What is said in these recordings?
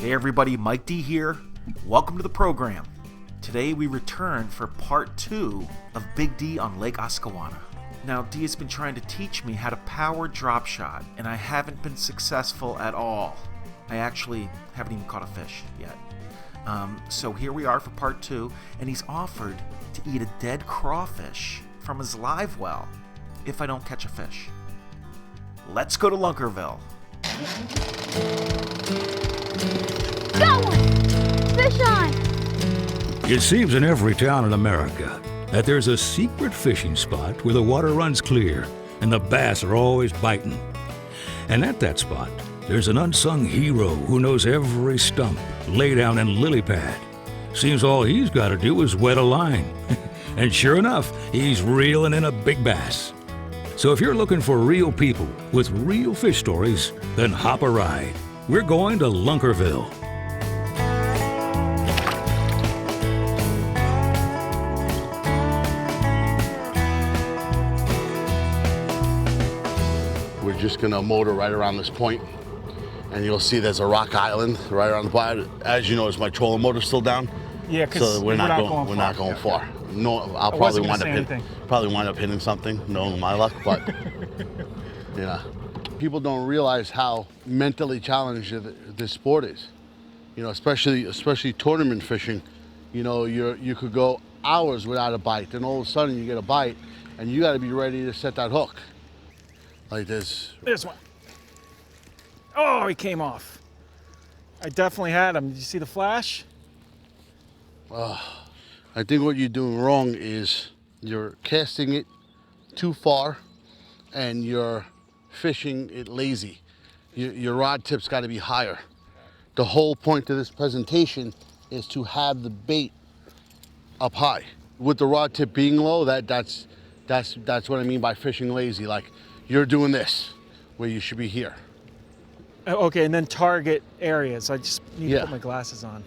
Hey everybody, Mike D here. Welcome to the program. Today we return for part 2 of Big D on Lake Oscawana. Now D has been trying to teach me how to power drop shot, and I haven't been successful at all. I actually haven't even caught a fish yet. So here we are for part 2, and he's offered to eat a dead crawfish from his live well if I don't catch a fish. Let's go to Lunkerville. Got one! Fish on! It seems in every town in America that there's a secret fishing spot where the water runs clear and the bass are always biting. And at that spot, there's an unsung hero who knows every stump, laydown, and lily pad. Seems all he's got to do is wet a line. And sure enough, he's reeling in a big bass. So if you're looking for real people with real fish stories, then hop a ride. We're going to Lunkerville. We're just gonna motor right around this point, and you'll see there's a rock island right around the bottom. As you notice, my trolling motor's still down. Yeah, because so we're not going far. No, I'll probably wind up hitting something, knowing my luck. But people don't realize how mentally challenged this sport is. You know, especially tournament fishing. You know, you could go hours without a bite, and all of a sudden you get a bite, and you got to be ready to set that hook. Like this. There's one. Oh, he came off. I definitely had him. Did you see the flash? I think what you're doing wrong is you're casting it too far and you're fishing it lazy. Your rod tip's got to be higher. The whole point of this presentation is to have the bait up high. With the rod tip being low, that's what I mean by fishing lazy. Like you're doing this where you should be here. Okay, and then target areas. I just need to put my glasses on.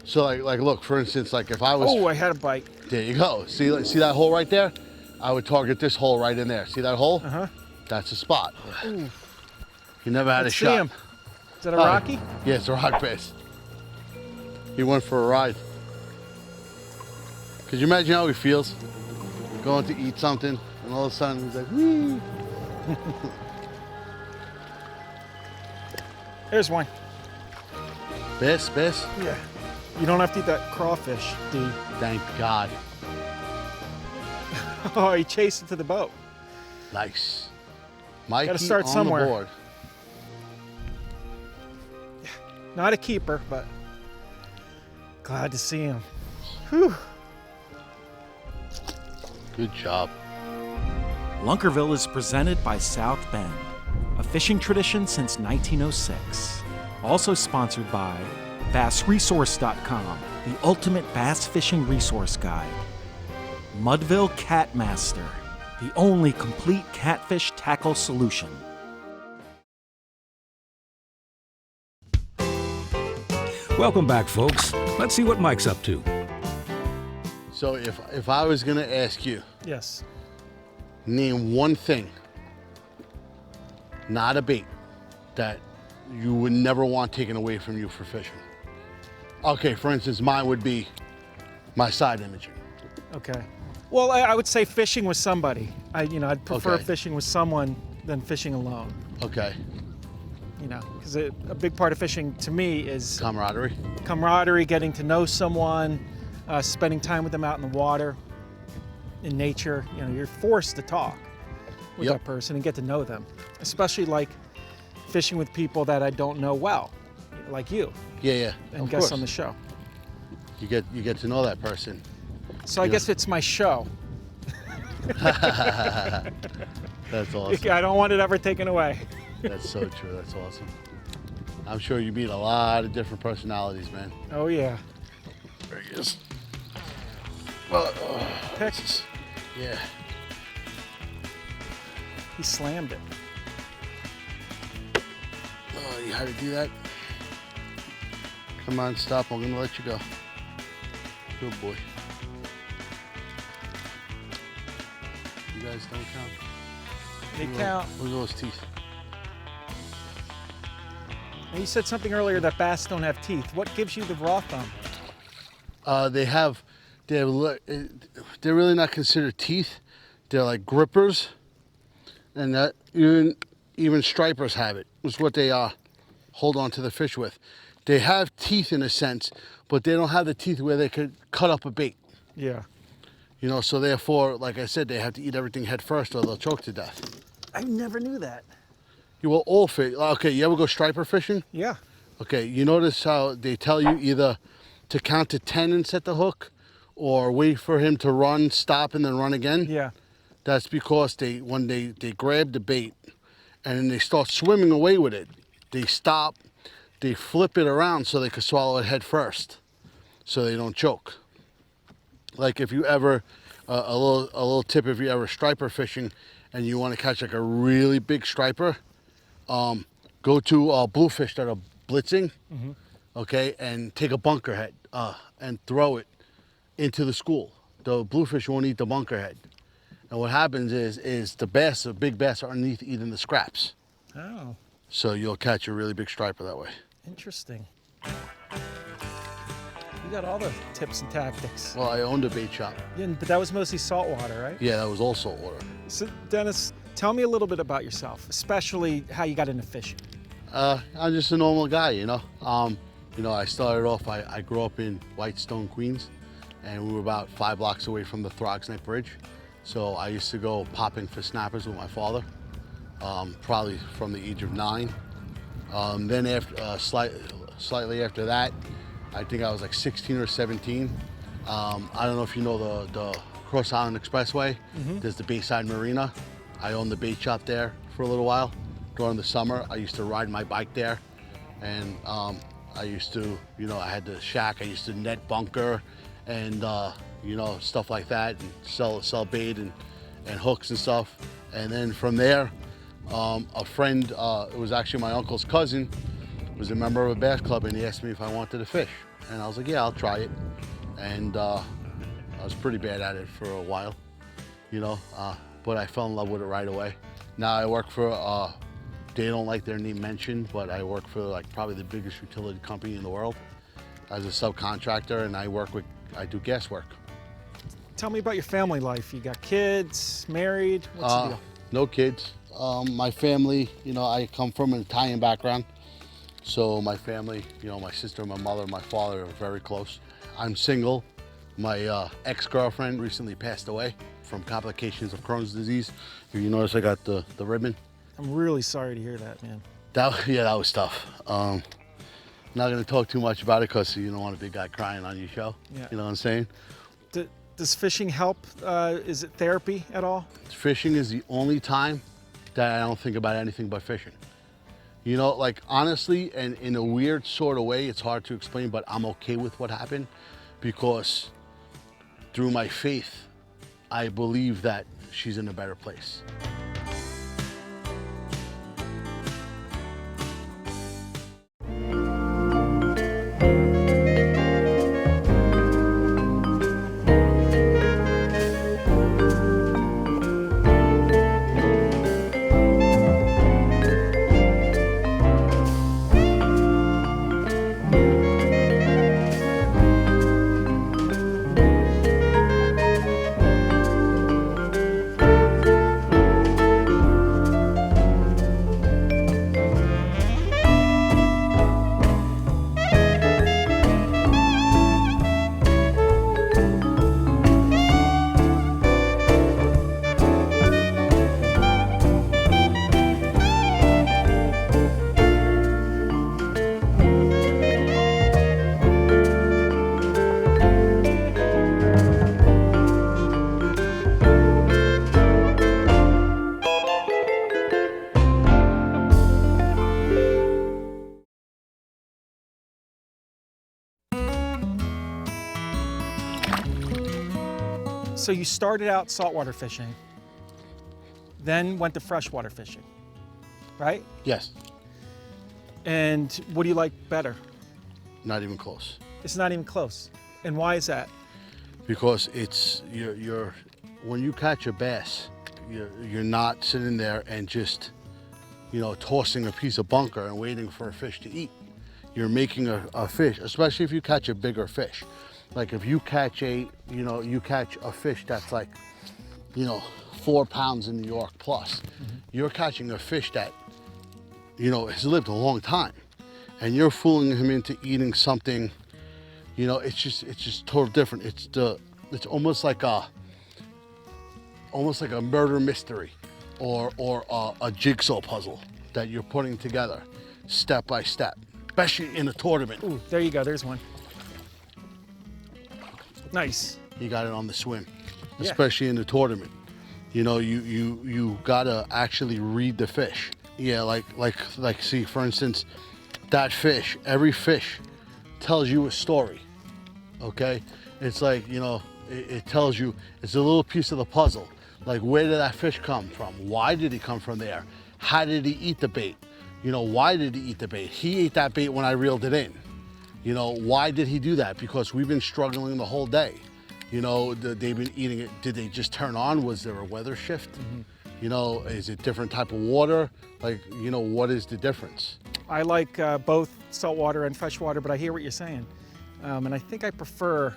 So like look, for instance, like if I was... Oh, I had a bite. There you go. See that hole right there? I would target this hole right in there. See that hole? Uh-huh. That's a spot. Ooh. You never had Let's a shot. See him. Is that a Rocky? Yeah, it's a rock bass. He went for a ride. Could you imagine how he feels? Going to eat something, and all of a sudden he's like, whee! There's one. Bass? Yeah. You don't have to eat that crawfish, D. Thank God. Oh, he chased it to the boat. Nice. Mikey Gotta start on somewhere. the board. Not a keeper, but glad to see him. Whew. Good job. Lunkerville is presented by South Bend, a fishing tradition since 1906. Also sponsored by BassResource.com, the ultimate bass fishing resource guide. Mudville Catmaster, the only complete catfish tackle solution. Welcome back, folks. Let's see what Mike's up to. So if I was gonna ask you, Yes. name one thing, not a bait, that you would never want taken away from you for fishing. Okay, for instance, mine would be my side imaging. Okay. Well, I would say fishing with somebody. I'd prefer Okay. fishing with someone than fishing alone. Okay, Because a big part of fishing to me is camaraderie. camaraderie, getting to know someone, spending time with them out in the water, in nature. You're forced to talk with that person and get to know them, especially like fishing with people that I don't know well, like you Yeah, and of guests course. on the show. You get to know that person. So I guess it's my show. That's awesome. I don't want it ever taken away. That's so true. That's awesome. I'm sure you meet a lot of different personalities, man. Oh yeah. There he is. Texas. Yeah. He slammed it. Oh, you had to do that? Come on, stop. I'm gonna let you go. Good boy. You guys don't count. They count. Look at those teeth. Now, you said something earlier that bass don't have teeth. What gives you the raw thumb? They're really not considered teeth. They're like grippers, and that even stripers have it. It's what they hold on to the fish with. They have teeth in a sense, but they don't have the teeth where they could cut up a bait. Yeah. You know, so therefore, like I said, they have to eat everything head first or they'll choke to death. I never knew that. You will all fish. Okay, you ever go striper fishing? Yeah. Okay, you notice how they tell you either to count to 10 and set the hook, or wait for him to run, stop, and then run again? Yeah. That's because when they grab the bait and then they start swimming away with it, they stop, they flip it around so they can swallow it head first, so they don't choke. Like if you ever, a little tip, if you ever striper fishing and you want to catch like a really big striper, go to bluefish that are blitzing, okay, and take a bunker head and throw it into the school. The bluefish won't eat the bunker head. And what happens is the bass, the big bass, are underneath eating the scraps. Oh, So you'll catch a really big striper that way. interesting. You got all the tips and tactics. Well, I owned a bait shop. Yeah, but that was mostly saltwater, right? Yeah, that was all saltwater. So, Dennis, tell me a little bit about yourself, especially how you got into fishing. I'm just a normal guy, you know. I started off, I grew up in Whitestone, Queens, and we were about 5 blocks away from the Throgs Neck Bridge. So I used to go popping for snappers with my father, probably from the age of 9. Then after, slightly after that, I think I was like 16 or 17. I don't know if you know the Cross Island Expressway. There's the Bayside Marina. I owned the bait shop there for a little while. During the summer, I used to ride my bike there, and I used to, I had the shack. I used to net bunker and stuff like that, and sell bait and hooks and stuff. And then from there, a friend, it was actually my uncle's cousin, was a member of a bass club, and he asked me if I wanted to fish. And I was like, yeah, I'll try it. And I was pretty bad at it for a while, but I fell in love with it right away. Now I work for, they don't like their name mentioned, but I work for like probably the biggest utility company in the world as a subcontractor, and I do gas work. Tell me about your family life. You got kids, married? What's the deal? No kids. My family, I come from an Italian background. So my family, my sister, my mother, my father are very close. I'm single. My ex-girlfriend recently passed away from complications of Crohn's disease. You notice I got the ribbon. I'm really sorry to hear that, man. That was tough. I'm not going to talk too much about it because you don't want a big guy crying on your show. Yeah. You know what I'm saying? Does fishing help? Is it therapy at all? Fishing is the only time that I don't think about anything but fishing. Like honestly, and in a weird sort of way, it's hard to explain, but I'm okay with what happened because through my faith, I believe that she's in a better place. So you started out saltwater fishing, then went to freshwater fishing, right? Yes, And what do you like better? not even close. It's not even close. And why is that? Because it's when you catch a bass, you're not sitting there and just tossing a piece of bunker and waiting for a fish to eat. You're making a fish, especially if you catch a bigger fish. Like if you catch you catch a fish that's like, 4 pounds in New York plus. You're catching a fish that, has lived a long time, and you're fooling him into eating something. It's just totally different. It's almost like a murder mystery, or a jigsaw puzzle that you're putting together, step by step, especially in a tournament. Ooh, there you go. There's one. Nice. You got it on the swim, Yeah. especially in the tournament. You gotta actually read the fish. Yeah, like see, for instance, that fish, every fish tells you a story, okay? It's like, it tells you, it's a little piece of the puzzle. Like, where did that fish come from? Why did he come from there? How did he eat the bait? Why did he eat the bait? He ate that bait when I reeled it in. Why did he do that? Because we've been struggling the whole day. They've been eating it. Did they just turn on? Was there a weather shift? Is it different type of water? Like, what is the difference? I like both saltwater and freshwater, but I hear what you're saying. And I think I prefer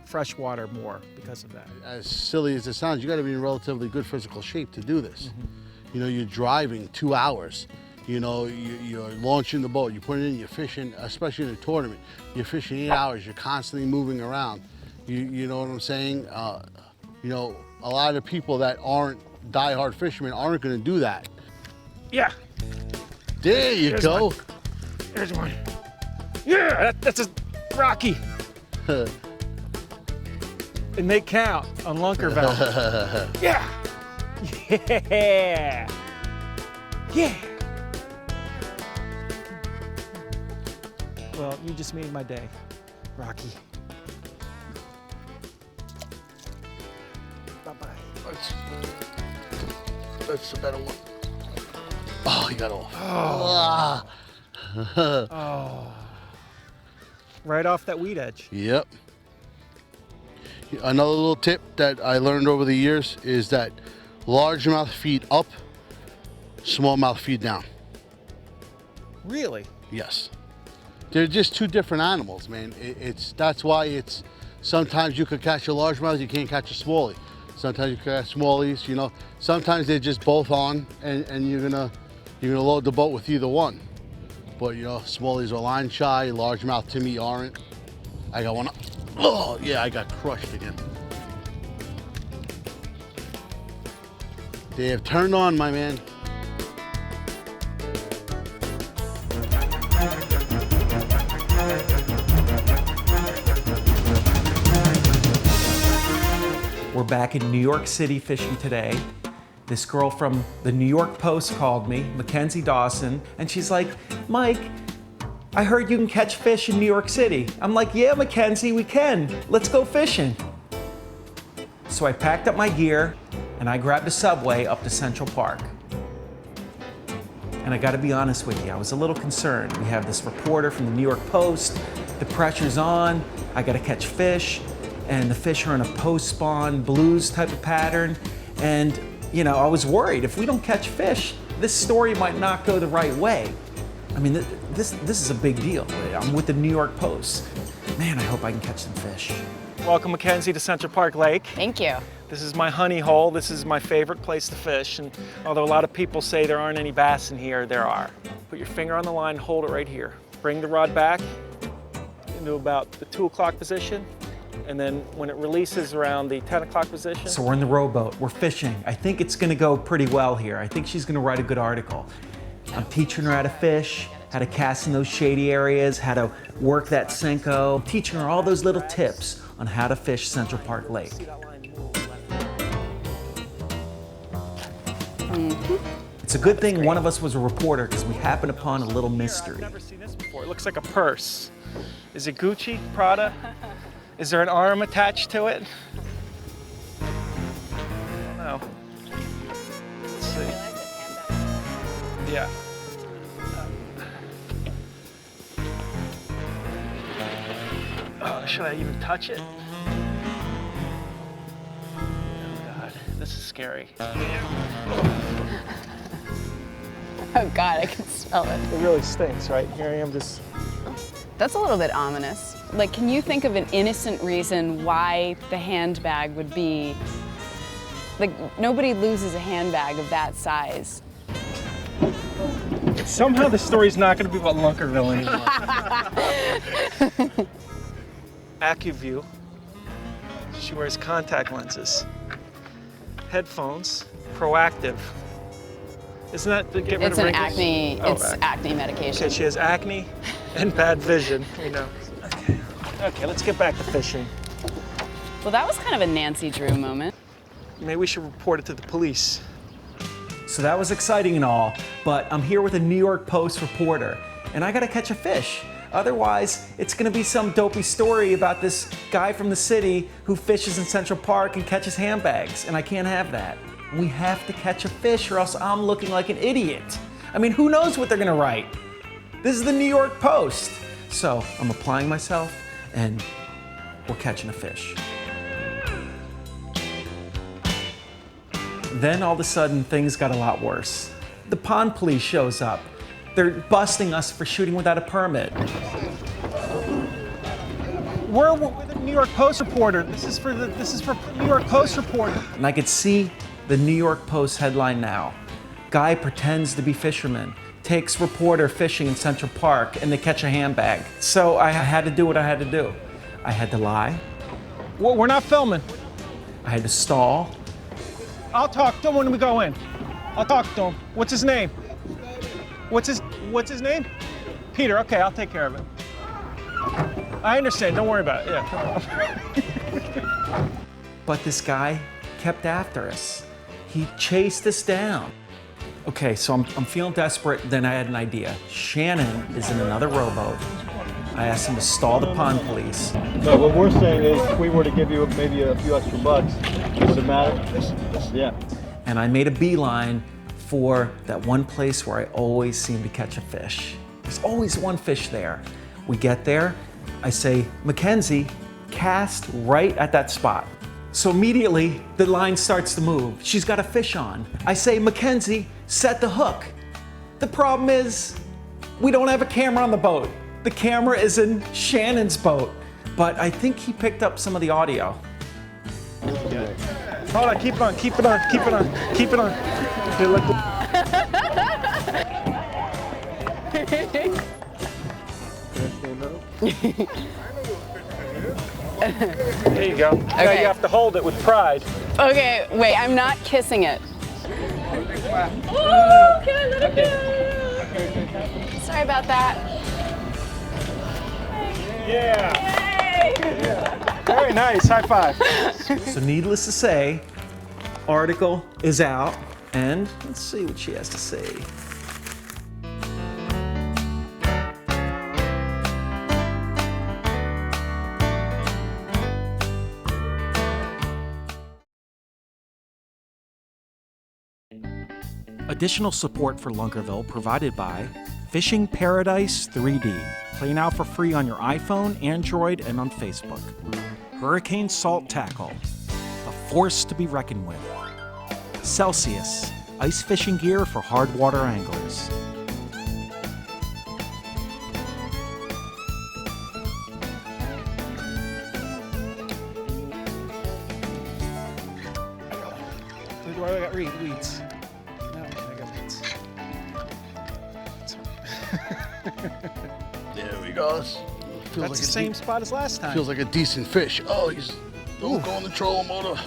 freshwater more because of that. As silly as it sounds, you got to be in relatively good physical shape to do this. You're driving 2 hours. You're launching the boat, you put it in, you're fishing, especially in a tournament. You're fishing 8 hours, you're constantly moving around. You know what I'm saying? A lot of people that aren't diehard fishermen aren't going to do that. Yeah. There you There's go. one. There's one. Yeah, that's a Rocky. And they count on Lunkerville. Yeah. Yeah. Yeah. Well, you just made my day, Rocky. Bye-bye. That's the better one. Oh, you got off. Oh. Right off that weed edge. Yep. Another little tip that I learned over the years is that largemouth feed up, smallmouth feed down. Really? Yes. They're just two different animals, man. That's why sometimes you could catch a largemouth, you can't catch a smallie. Sometimes you catch smallies, Sometimes they're just both on, and you're gonna load the boat with either one. But smallies are line shy, largemouth to me aren't. I got one. Oh yeah, I got crushed again. They have turned on, my man. We're back in New York City fishing today. This girl from the New York Post called me, Mackenzie Dawson, and she's like, Mike, I heard you can catch fish in New York City. I'm like, yeah, Mackenzie, we can. Let's go fishing. So I packed up my gear and I grabbed a subway up to Central Park. And I gotta be honest with you, I was a little concerned. We have this reporter from the New York Post, the pressure's on, I gotta catch fish, and the fish are in a post-spawn blues type of pattern. And I was worried, if we don't catch fish, this story might not go the right way. I mean, this is a big deal. I'm with the New York Post. Man, I hope I can catch some fish. Welcome, Mackenzie, to Central Park Lake. Thank you. This is my honey hole. This is my favorite place to fish. And although a lot of people say there aren't any bass in here, there are. Put your finger on the line, hold it right here. Bring the rod back into about the 2 o'clock position. And then when it releases around the 10 o'clock position. So we're in the rowboat, we're fishing. I think it's gonna go pretty well here. I think she's gonna write a good article. I'm teaching her how to fish, how to cast in those shady areas, how to work that Senko. I'm teaching her all those little tips on how to fish Central Park Lake. It's a good thing one of us was a reporter because we happened upon a little mystery. I've never seen this before. It looks like a purse. Is it Gucci, Prada? Is there an arm attached to it? I don't know. Let's see. Yeah. Should I even touch it? Oh God, this is scary. Oh God, I can smell it. It really stinks, right? Here I am just... That's a little bit ominous. Like, can you think of an innocent reason why the handbag would be, like, nobody loses a handbag of that size. Somehow the story's not going to be about Lunkerville anymore. AccuView. She wears contact lenses. Headphones. Proactive. Isn't that to get rid It's of an wrinkles? acne, Oh, it's acne medication. Okay, she has acne and bad vision, you know. Okay, let's get back to fishing. Well, that was kind of a Nancy Drew moment. Maybe we should report it to the police. So that was exciting and all, but I'm here with a New York Post reporter, and I gotta catch a fish. Otherwise, it's gonna be some dopey story about this guy from the city who fishes in Central Park and catches handbags, and I can't have that. We have to catch a fish or else I'm looking like an idiot. I mean, who knows what they're gonna write? This is the New York Post. So I'm applying myself, and we're catching a fish. Then all of a sudden, things got a lot worse. The pond police shows up. They're busting us for shooting without a permit. We're with the New York Post reporter. This is for New York Post reporter. And I could see the New York Post headline now. Guy pretends to be fisherman, takes reporter fishing in Central Park, and they catch a handbag. So I had to do what I had to do. I had to lie. Well, we're not filming. I had to stall. I'll talk to him when we go in. I'll talk to him. What's his name? What's his name? Peter. Okay, I'll take care of it. I understand. Don't worry about it. Yeah. But this guy kept after us. He chased us down. Okay, so I'm feeling desperate. Then I had an idea. Shannon is in another rowboat. I asked him to stall the pond police. No, what we're saying is if we were to give you maybe a few extra bucks, would it matter? Yeah. And I made a beeline for that one place where I always seem to catch a fish. There's always one fish there. We get there, I say, Mackenzie, cast right at that spot. So immediately the line starts to move. She's got a fish on. I say, Mackenzie, set the hook. The problem is we don't have a camera on the boat. The camera is in Shannon's boat, but I think he picked up some of the audio. Hold on. Keep it on. Keep it on. Keep it on. Keep it on. Here, let There you go. Now Okay. you have to hold it with pride. Okay, wait, I'm not kissing it. Oh, can I let it go? Sorry about that. Yeah. Very nice. High five. So needless to say, article is out, and let's see what she has to say. Additional support for Lunkerville provided by Fishing Paradise 3D. Play now for free on your iPhone, Android, and on Facebook. Hurricane Salt Tackle, a force to be reckoned with. Celsius, ice fishing gear for hard water anglers. Where do I got weeds? No, I got weeds. There we go. That's the same spot as last time. Feels like a decent fish. Oh, he's don't go on the trolling motor.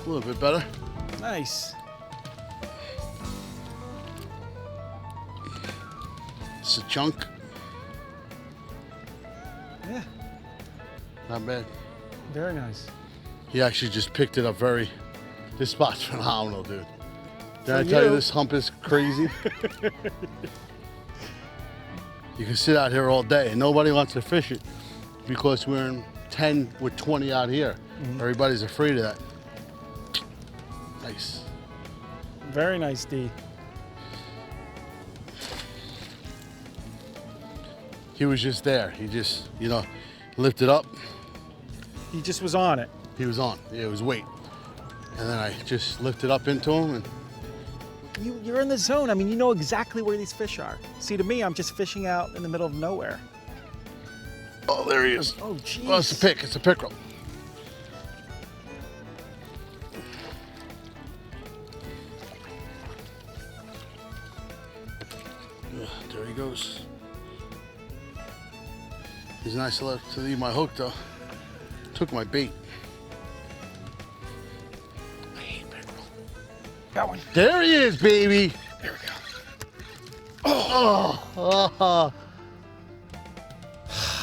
A little bit better. Nice. It's a chunk. Yeah, Not bad. very nice. He actually just picked it up very. This spot's phenomenal, dude. Did I For tell you you. this hump is crazy? You can sit out here all day and nobody wants to fish it because we're in 10 with 20 out here. Everybody's afraid of that. Nice. Very nice, D. He was just there. He just, lifted up. He just was on it. He was on. Yeah, it was weight. And then I just lift it up into them. And You're in the zone. I mean, you know exactly where these fish are. See, to me, I'm just fishing out in the middle of nowhere. oh, there he is. Oh, jeez. Oh, it's a pick. It's a pickerel. Yeah, there he goes. He's nice enough to leave my hook though. Took my bait. I hate pickerel. Got one. There he is, baby. There we go.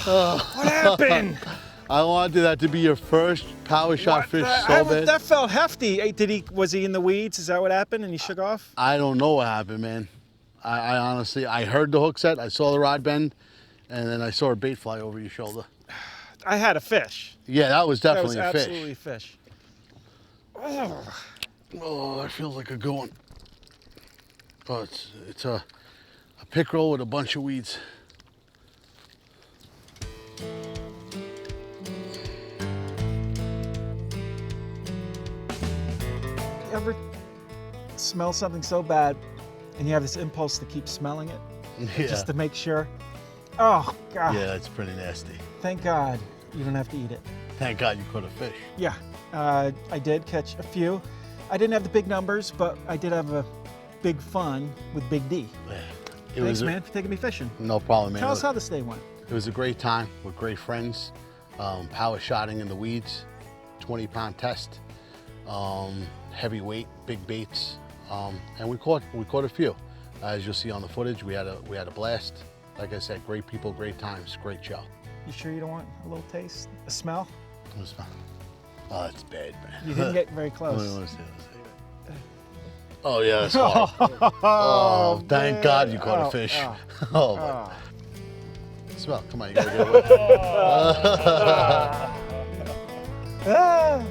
What happened? I wanted that to be your first power shot fish so bad. That felt hefty. Hey, was he in the weeds? Is that what happened and he shook off? I don't know what happened, man. I honestly, I heard the hook set, I saw the rod bend, and then I saw a bait fly over your shoulder. I had a fish. Yeah, that was definitely That a was fish. absolutely a fish. Oh, that feels like a good one. Oh, it's a pickerel with a bunch of weeds. You ever smell something so bad and you have this impulse to keep smelling it? Yeah. Just to make sure? Oh, God. Yeah, it's pretty nasty. Thank God you don't have to eat it. Thank God you caught a fish. Yeah, I did catch a few. I didn't have the big numbers, but I did have a big fun with Big D. Thanks, man, for taking me fishing. No problem, man. Tell us how this day went. It was a great time with great friends. Power shotting in the weeds, 20-pound test, heavyweight, big baits, and we caught a few. As you'll see on the footage, we had a blast. Like I said, great people, great times, great show. You sure you don't want a little taste, a smell? It was fun. Oh, it's bad, man. You didn't get very close. Let's see. Oh yeah, that's hard. Oh, thank God you caught a fish. Oh, my. Smell. Come on, you gotta get away. Ah.